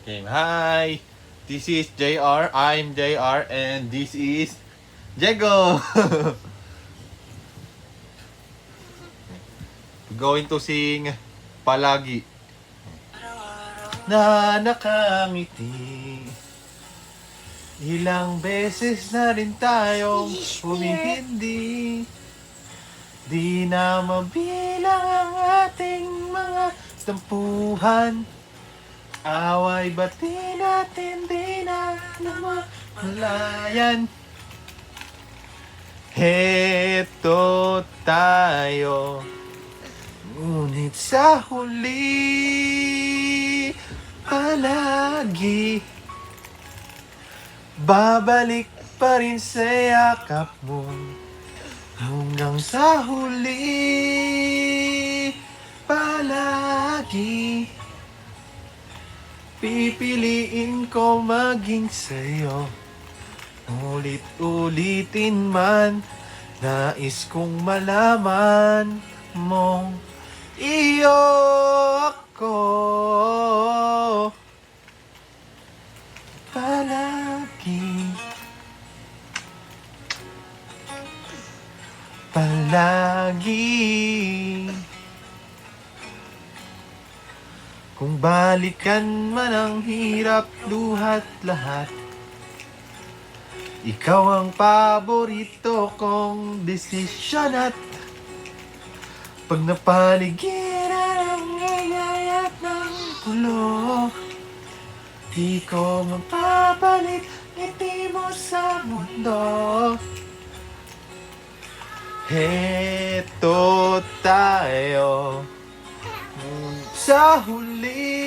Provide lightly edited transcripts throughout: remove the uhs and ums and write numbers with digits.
Okay, hi! This is JR, I'm JR, and this is Jego! Going to sing Palagi. Na nakangiti, ilang beses na rin tayong humihindi. Di na mabilang ang ating mga tampuhan. Away bati natin, di na namamalayan. Heto tayo, ngunit sa huli palagi babalik pa rin sa yakap mo. Hanggang sa huli palagi pipiliin ko maging sa'yo. Ulit-ulitin man, nais kong malaman mong iyo ako palagi. Palagi. Kung balikan man ang hirap, luhat lahat, ikaw ang paborito kong desisyon. At pag napaligiran ang ngayay at ng gulo, di ko mapapalit ngiti mo sa mundo. Heto tayo, sa huli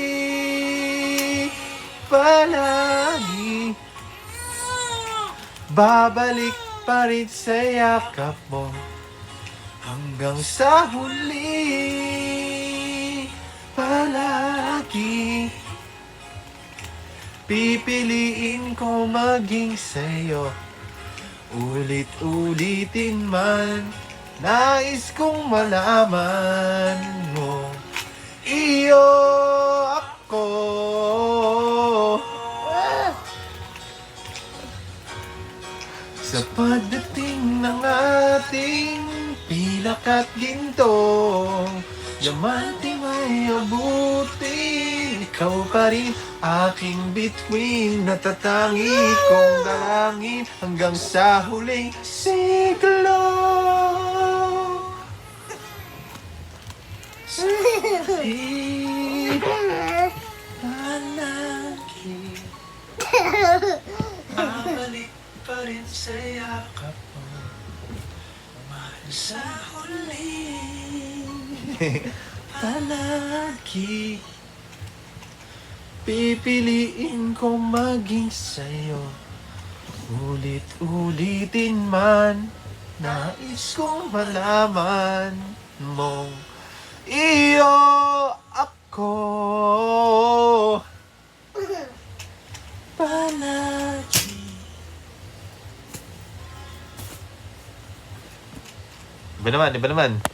palagi babalik pa rin sa yakap mo. Hanggang sa huli palagi pipiliin ko maging sa'yo. Ulit-ulitin man, nais kong malaman mo iyo ako. Sa pagdating ng ating pilak at ginto, diamanting may abutin, ikaw pa rin aking bituin, natatangi kong dalangin hanggang sa huling siglo. Palagi babalik pa rin sa yakap mo, mahal sa huli. Palagi pipiliin ko maging sa'yo. Ulit-ulitin man, nais kong malaman mong iyo ako palagi. Iba naman, iba naman.